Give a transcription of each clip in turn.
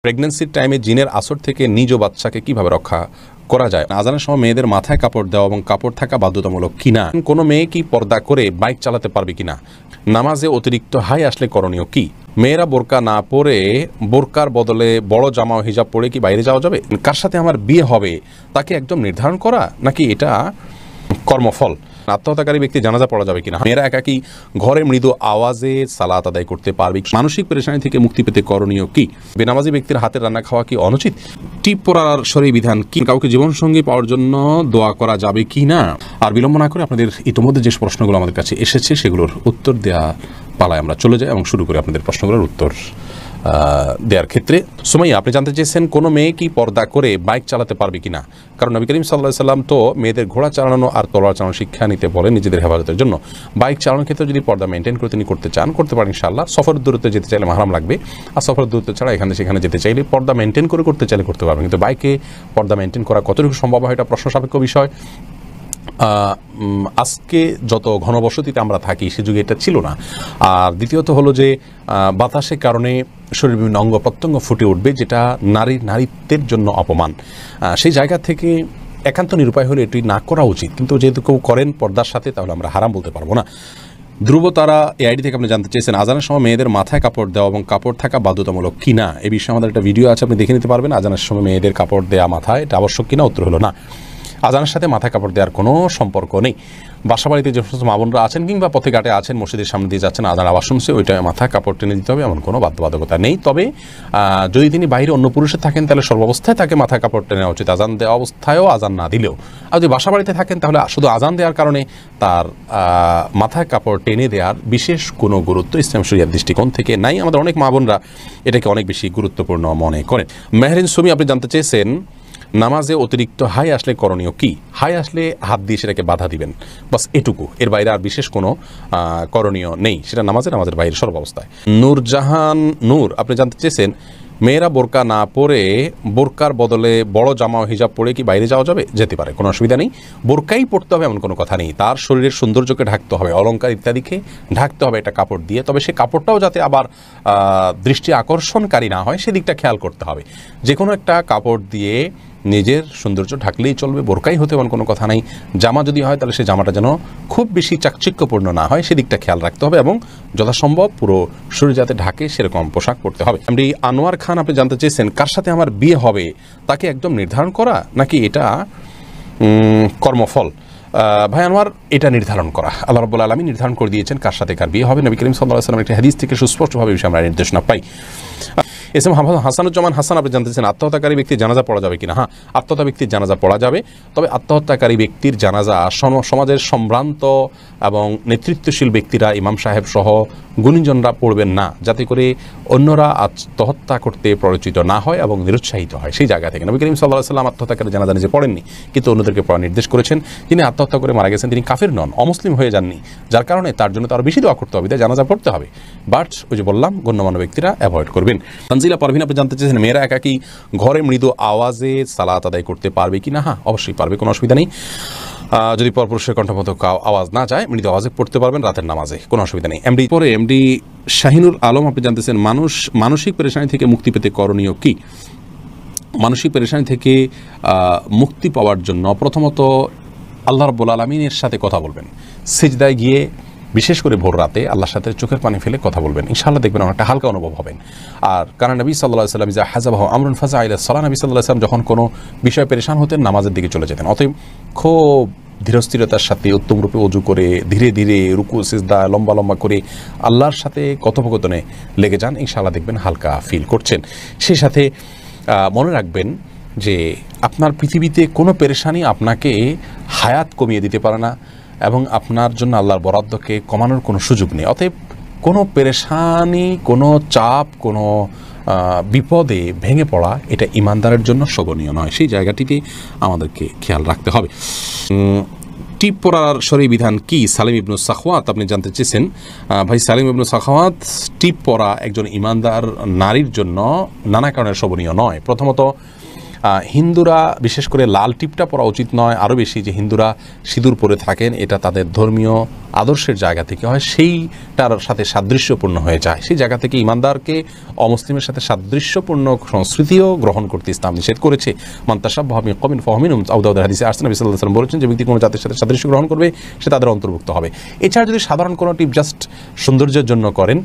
প্রেগন্যান্সির টাইমে জিনের আসর থেকে নিজ বাচ্চাকে কিভাবে রক্ষা করা যায়? আজানের সময় মেয়েদের মাথায় কাপড় দেওয়া এবং কাপড় থাকা বাধ্যতামূলক কিনা? কোনো মেয়ে কি পর্দা করে বাইক চালাতে পারবে কিনা? নামাজে অতিরিক্ত হাই আসলে করণীয় কি? মেয়েরা বোরকা না পরে বোরকার বদলে বড় জামা ও হিজাব পরে কি বাইরে যাওয়া যাবে? কার সাথে আমার বিয়ে হবে তাকে একদম নির্ধারণ করা, নাকি এটা কর্মফল? আত্মহত্যাকারী ব্যক্তি জানাজা পড়া যাবে কিনা? মেয়েরা একাকি ঘরে মৃদু আওয়াজে সালাত আদায় করতে পারবে? মানসিক পেরেশানি থেকে মুক্তি পেতে করণীয় কি? বেনামাজি ব্যক্তির হাতের রান্না খাওয়া কি অনুচিত? টিপ পরার শরীর বিধান কি? কাউকে জীবনসঙ্গী পাওয়ার জন্য দোয়া করা যাবে কি না? আর বিলম্ব না করে আপনাদের ইতিমধ্যে যে প্রশ্নগুলো আমাদের কাছে এসেছে সেগুলোর উত্তর দেওয়া পালায় আমরা চলে যাই এবং শুরু করি আপনাদের প্রশ্নগুলোর উত্তর দেওয়ার ক্ষেত্রে। সুমাইয়া, আপনি জানতে চেয়েছেন কোনো মেয়ে কি পর্দা করে বাইক চালাতে পারবে কিনা? কারণ নবী করিম সাল্লাল্লাহু আলাইহি সাল্লাম তো মেয়েদের ঘোড়া চালানো আর তলোয়ার চালানোর শিক্ষা নিতে বলেন নিজেদের হেফাজতের জন্য। বাইক চালানোর ক্ষেত্রে যদি পর্দা মেনটেন করে তিনি করতে চান, করতে পারেন ইনশাআল্লাহ। সফরের দূরত্বে যেতে চাইলে মাহরাম লাগবে, আর সফরের দূরত্ব ছাড়া এখানে সেখানে যেতে চাইলে পর্দা মেনটেন করে করতে চাইলে করতে পারবেন। কিন্তু বাইকে পর্দা মেনটেন করা কতটুকু সম্ভব হয় এটা প্রশ্ন সাপেক্ষ বিষয়। আজকে যত ঘনবসতিতে আমরা থাকি সে যুগে এটা ছিল না। আর দ্বিতীয়ত হলো যে বাতাসের কারণে শরীরের বিভিন্ন অঙ্গ প্রত্যঙ্গ ফুটে উঠবে, যেটা নারীত্বের জন্য অপমান। সেই জায়গা থেকে একান্ত নিরুপায় হলে এটি না করা উচিত, কিন্তু যেহেতু কেউ করেন পর্দার সাথে, তাহলে আমরা হারাম বলতে পারবো না। ধ্রুব তারা এই আইডি থেকে আপনি জানতে চেয়েছেন আজানের সময় মেয়েদের মাথায় কাপড় দেওয়া এবং কাপড় থাকা বাধ্যতামূলক কিনা? এই বিষয়ে আমাদের একটা ভিডিও আছে, আপনি দেখে নিতে পারবেন। আজানের সময় মেয়েদের কাপড় দেওয়া মাথায় এটা আবশ্যক কিনা? উত্তর হলো না। আজানের সাথে মাথায় কাপড় দেওয়ার কোনো সম্পর্ক নেই। বাসা বাড়িতে যে সমস্ত মা বোনরা আছেন কিংবা পথে ঘাটে আছেন, মসজিদের সামনে দিয়ে যাচ্ছেন, আজান আওয়াজ শুনছে, ওইটা মাথায় কাপড় টেনে দিতে হবে, এমন কোনো বাধ্যবাধকতা নেই। তবে যদি তিনি বাইরে অন্য পুরুষে থাকেন তাহলে সর্বাবস্থায় তাকে মাথায় কাপড় টেনে নেওয়া উচিত, আজান দেওয়া অবস্থায়ও, আজান না দিলেও। আর যদি বাসা বাড়িতে থাকেন তাহলে শুধু আজান দেওয়ার কারণে তার মাথায় কাপড় টেনে দেওয়ার বিশেষ কোনো গুরুত্ব ইসলাম শরিয়ার দৃষ্টিকোণ থেকে নাই। আমাদের অনেক মা বোনরা এটাকে অনেক বেশি গুরুত্বপূর্ণ মনে করেন। মেহরিন সুমি, আপনি জানতে চেয়েছেন নামাজে অতিরিক্ত হাই আসলে করণীয় কি? হাই আসলে হাত দিয়ে সেটাকে বাধা দিবেন, বাস এটুকু, এর বাইরে আর বিশেষ কোনো করণীয় নেই। সেটা নামাজের বাইরে সর্বাবস্থায়। নূরজাহান নূর, আপনি জানতে চেয়েছেন মেয়েরা বোরকা না পরে বোরকার বদলে বড় জামা ও হিজাব পরে কি বাইরে যাওয়া যাবে? যেতে পারে, কোনো অসুবিধা নেই। বোরকাই পড়তে হবে এমন কোনো কথা নেই। তার শরীরের সৌন্দর্যকে ঢাকতে হবে, অলংকার ইত্যাদিকে ঢাকতে হবে একটা কাপড় দিয়ে। তবে সে কাপড়টাও যাতে আবার দৃষ্টি আকর্ষণকারী না হয় সেদিকটা খেয়াল করতে হবে। যে কোনো একটা কাপড় দিয়ে নিজের সৌন্দর্য ঢাকলেই চলবে, বোরকাই হতে এমন কোনো কথা নাই। জামা যদি হয় তাহলে সে জামাটা যেন খুব বেশি চাকচিক্যপূর্ণ না হয় সেদিকটা খেয়াল রাখতে হবে, এবং যথাসম্ভব পুরো শরীর যাতে ঢাকে সেরকম পোশাক পরতে হবে। এমডি আনোয়ার খান, আপনি জানতে চেয়েছেন কার সাথে আমার বিয়ে হবে তাকে একদম নির্ধারণ করা, নাকি এটা কর্মফল? ভাই আনোয়ার, এটা নির্ধারণ করা আল্লাহ রাব্বুল আলামিন নির্ধারণ করে দিয়েছেন কার সাথে কার বিয়ে হবে। নবী করিম সাল্লাল্লাহু আলাইহি ওয়াসাল্লামের একটি হাদিস থেকে সুস্পষ্টভাবে বিষয়ে আমরা নির্দেশনা পাই। এস এম হাসানুজ্জামান হাসান, আপনি জানতে চান আত্মহত্যাকারী ব্যক্তির জানাজা পড়া যাবে কিনা? হ্যাঁ, আত্মহত্যা ব্যক্তির জানাজা পড়া যাবে, তবে আত্মহত্যাকারী ব্যক্তির জানাজা সমাজের সম্ভ্রান্ত এবং নেতৃত্বশীল ব্যক্তিরা, ইমাম সাহেব সহ গুণীজনরা পড়বেন না, যাতে করে অন্যরা আত্মহত্যা করতে প্ররোচিত না হয় এবং নিরুৎসাহিত হয়। সেই জায়গা থেকে নবী করিম সাল্লাল্লাহু আলাইহি ওয়াসাল্লাম আত্মহত্যাকারী জানাজা নিজে পড়েননি, কিন্তু অন্যদেরকে পড়ার নির্দেশ করেছেন। যিনি আত্মহত্যা করে মারা গেছেন তিনি কাফির নন, অমুসলিম হয়ে যাননি, যার কারণে তার জন্য তো আরও বেশি দোয়া করতে হবে, তাই জানাজা পড়তে হবে। বাট ওই যে বললাম, গণ্যমান্য ব্যক্তিরা অ্যাভয়েড করবেন। তানজিলা পারভিন, আপনি জানতে চেয়েছেন মেয়েরা একাকি ঘরে মৃদু আওয়াজে সালাত আদায় করতে পারবে কি না? হ্যাঁ, অবশ্যই পারবে, কোনো অসুবিধা নেই। যদি পরপুরুষের কণ্ঠমতো আওয়াজ না যায়, মৃদু আওয়াজে পড়তে পারবেন রাতের নামাজে, কোনো অসুবিধা নেই। এমডি শাহিনুর আলম, আপনি জানতে চান মানসিক পেরেশানি থেকে মুক্তি পেতে করণীয় কি? মানসিক পেরেশানি থেকে মুক্তি পাওয়ার জন্য প্রথমত আল্লাহ রাব্বুল আলামিনের সাথে কথা বলবেন। সিজদায় গিয়ে বিশেষ করে ভোর রাতে আল্লাহর সাথে চোখের পানি ফেলে কথা বলবেন, ইনশাআল্লাহ দেখবেন অনেকটা হালকা অনুভব হবেন। আর কারণ নবী সাল্লাল্লাহু আলাইহি ওয়াসাল্লাম ইযা হাযাবাহু আমরুন ফাযা ইলা সালাহ, নবী সাল্লাল্লাহু আলাইহি ওয়াসাল্লাম যখন কোনো বিষয়ে পেরেশান হতেন নামাজের দিকে চলে যেতেন। অতএব খুব ধীরস্থিরতার সাথে উত্তম রূপে ওযু করে ধীরে ধীরে রুকু সিজদা লম্বা লম্বা করে আল্লাহর সাথে কথোপকথনে লেগে যান, ইনশাআল্লাহ দেখবেন হালকা ফিল করছেন। সেই সাথে মনে রাখবেন যে আপনার পৃথিবীতে কোনো পেরেশানি আপনাকে হায়াত কমিয়ে দিতে পারে না, এবং আপনার জন্য আল্লাহর বরাদ্দকে কমানোর কোনো সুযোগ নেই। অতএব কোনো পেরেশানি, কোনো চাপ, কোনো বিপদে ভেঙে পড়া এটা ইমানদারের জন্য শোভনীয় নয়। সেই জায়গাটিতে আমাদেরকে খেয়াল রাখতে হবে। টিপ পরার শরীর বিধান কি? সালিম ইবনু সাখওয়াত, আপনি জানতে চেয়েছেন ভাই সালিম ইবনু সাখওয়াত, টিপ পরা একজন ইমানদার নারীর জন্য নানা কারণে শোভনীয় নয়। প্রথমত হিন্দুরা বিশেষ করে লাল টিপটা পরা উচিত নয়, আরও বেশি যে হিন্দুরা সিঁদুর পরে থাকেন এটা তাদের ধর্মীয় আদর্শের জায়গা থেকে হয়, সেইটার সাথে সাদৃশ্যপূর্ণ হয়ে যায়। সেই জায়গা থেকে ইমানদারকে অমুসলিমের সাথে সাদৃশ্যপূর্ণ সংস্কৃতিও গ্রহণ করতে ইসলাম নিষেধ করেছে। মান্তাসাব ভাবি কমিন ফহমিন আউদাউদ হাদিসে আসছেন নবী সাল্লাল্লাহু আলাইহি ওয়াসাল্লাম বলেছেন যে ব্যক্তি কোনো জাতির সাথে সাদৃশ্য গ্রহণ করবে সে তাদের অন্তর্ভুক্ত হবে। এছাড়া যদি সাধারণ কোনো টিপ জাস্ট সৌন্দর্যের জন্য করেন,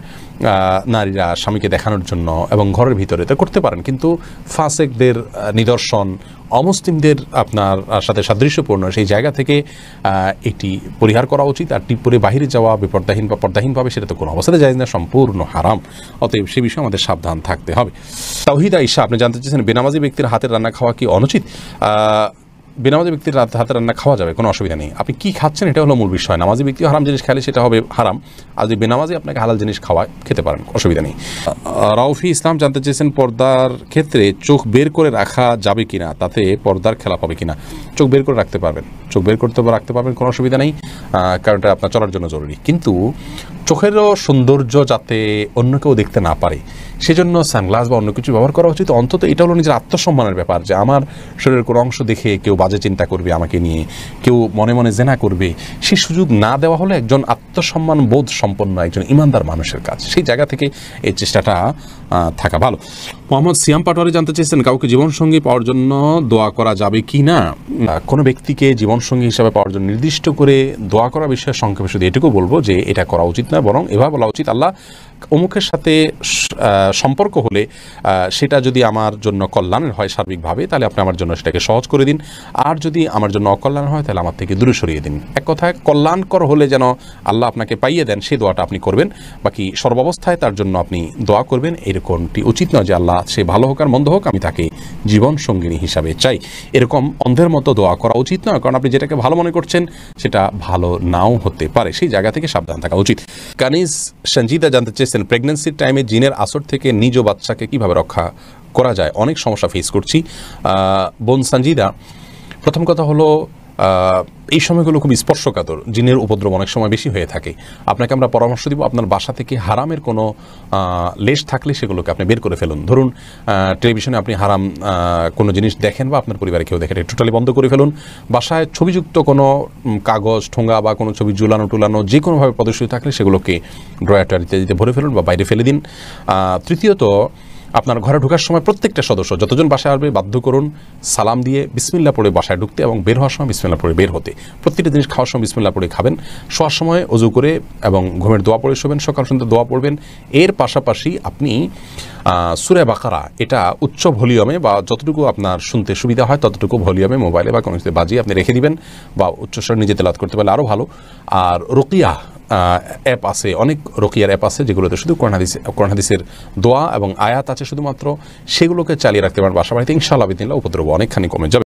নারীরা স্বামীকে দেখানোর জন্য এবং ঘরের ভিতরে তা করতে পারেন, কিন্তু ফাসেকদের নিদর্শন, অমুসলিমদের আপনার সাথে সাদৃশ্যপূর্ণ সেই জায়গা থেকে এটি পরিহার করা উচিত। আর টিপ পরে বাহিরে যাওয়া বিপর্দাহীন বা পর্দাহীনভাবে সেটা তো কোনো অবস্থাতে জায়েজ না, সম্পূর্ণ হারাম। অতএব সে বিষয়ে আমাদের সাবধান থাকতে হবে। তাওহিদ আয়েশা আপনি জানতে চেয়েছেন বেনামাজি ব্যক্তির হাতের রান্না খাওয়া কি অনুচিত? বেনামাজি ব্যক্তির হাতে রান্না খাওয়া যাবে, কোনো অসুবিধা নেই। আপনি কী খাচ্ছেন এটা হলো মূল বিষয়। নামাজি ব্যক্তি হারাম জিনিস খেলে সেটা হবে হারাম, আর যদি বেনামাজি আপনাকে হালাল জিনিস খাওয়ায় খেতে পারেন, অসুবিধা নেই। রাউফি ইসলাম জানতে চেয়েছেন পর্দার ক্ষেত্রে চোখ বের করে রাখা যাবে কিনা, তাতে পর্দার খেলাপ হবে কিনা? চোখ বের করে রাখতে পারবেন, চোখ বের করতে রাখতে পারবেন, কোনো অসুবিধা নেই, কারণ এটা আপনার চলার জন্য জরুরি। কিন্তু চোখেরও সৌন্দর্য যাতে অন্য কেউ দেখতে না পারে সেজন্য সানগ্লাস বা অন্য কিছু ব্যবহার করা উচিত। অন্তত এটা হলো নিজের আত্মসম্মানের ব্যাপার, যে আমার শরীরের কোনো অংশ দেখে কেউ বাজে চিন্তা করবে আমাকে নিয়ে, কেউ মনে মনে জেনা করবে, সেই সুযোগ না দেওয়া হলো একজন আত্মসম্মান বোধ সম্পন্ন একজন ইমানদার মানুষের কাজ। সেই জায়গা থেকে এই চেষ্টাটা থাকা ভালো। মোহাম্মদ সিয়াম পাটোয়ারি জানতে চেয়েছেন কাউকে জীবনসঙ্গী পাওয়ার জন্য দোয়া করা যাবে কি না? কোনো ব্যক্তিকে জীবনসঙ্গী হিসাবে পাওয়ার জন্য নির্দিষ্ট করে দোয়া করা বিষয়ে সংক্ষেপে শুধু এটুকু বলবো যে এটা করা উচিত না, বরং এভাবে বলা উচিত আল্লাহ অমুকের সাথে সম্পর্ক হলে সেটা যদি আমার জন্য কল্যাণের হয় সার্বিকভাবে তাহলে আপনি আমার জন্য সেটাকে সহজ করে দিন, আর যদি আমার জন্য অকল্যাণ হয় তাহলে আমার থেকে দূরে সরিয়ে দিন। এক কথায় কল্যাণকর হলে যেন আল্লাহ আপনাকে পাইয়ে দেন সেই দোয়াটা আপনি করবেন, বাকি সর্বাবস্থায় তার জন্য আপনি দোয়া করবেন এরকমটি উচিত নয় যে আল্লাহ সে ভালো হোক আর মন্দ হোক আমি তাকে জীবন সঙ্গিনী হিসাবে চাই, এরকম অন্ধের মতো দোয়া করা উচিত নয়। কারণ আপনি যেটাকে ভালো মনে করছেন সেটা ভালো নাও হতে পারে, সেই জায়গা থেকে সাবধান থাকা উচিত। কানিজ সঞ্জিদা জানতে চেয়েছেন প্রেগন্যান্সির টাইমে জিনের আসর থেকে নিজ বাচ্চাকে কিভাবে রক্ষা করা যায়? অনেক সমস্যা ফেস করছি বোন সঞ্জিদা। প্রথম কথা হলো এই সময়গুলো খুব স্পর্শকাতর, জিনের উপদ্রব অনেক সময় বেশি হয়ে থাকে। আপনাকে আমরা পরামর্শ দিব আপনার বাসা থেকে হারামের কোনো লেশ থাকলে সেগুলোকে আপনি বের করে ফেলুন। ধরুন টেলিভিশনে আপনি হারাম কোনো জিনিস দেখেন বা আপনার পরিবারে কেউ দেখেন, টোটালি বন্ধ করে ফেলুন। বাসায় ছবিযুক্ত কোনো কাগজ ঠোঙ্গা বা কোনো ছবি ঝুলানো টুলানো যে কোনোভাবে প্রদর্শিত থাকলে সেগুলোকে ড্রয়ার ইত্যাদিতে ভরে ফেলুন বা বাইরে ফেলে দিন। তৃতীয়ত আপনার ঘরে ঢোকার সময় প্রত্যেকটা সদস্য যতজন বাসায় আসবে বাধ্য করুন সালাম দিয়ে বিসমিল্লাহ পড়ে বাসায় ঢুকতে এবং বের হওয়ার সময় বিসমিল্লাহ পড়ে বের হতে। প্রত্যেকটা জিনিস খাওয়ার সময় বিসমিল্লাহ পড়ে খাবেন, শোয়ার সময় অজু করে এবং ঘুমের দোয়া পড়ে শোবেন, সকাল সন্ধ্যা দোয়া পড়বেন। এর পাশাপাশি আপনি সূরা বাকারা এটা উচ্চ ভলিউমে বা যতটুকু আপনার শুনতে সুবিধা হয় ততটুকু ভলিউমে মোবাইলে বা কোনো কিছুতে বাজিয়ে আপনি রেখে দিবেন, বা উচ্চস্বরে নিজে তেলাওয়াত করতে পারলে আরও ভালো। আর রুকিয়া অ্যাপ আছে, অনেক রকিয়ার অ্যাপ আছে যেগুলোতে শুধু কোরআন হাদিসের দোয়া এবং আয়াত আছে শুধুমাত্র, সেগুলোকে চালিয়ে রাখতে পারেন বাসা বাড়িতে। ইনশাআল্লাহ বিদিনিল্লাহ উপদ্রব অনেকখানি কমে যাবে।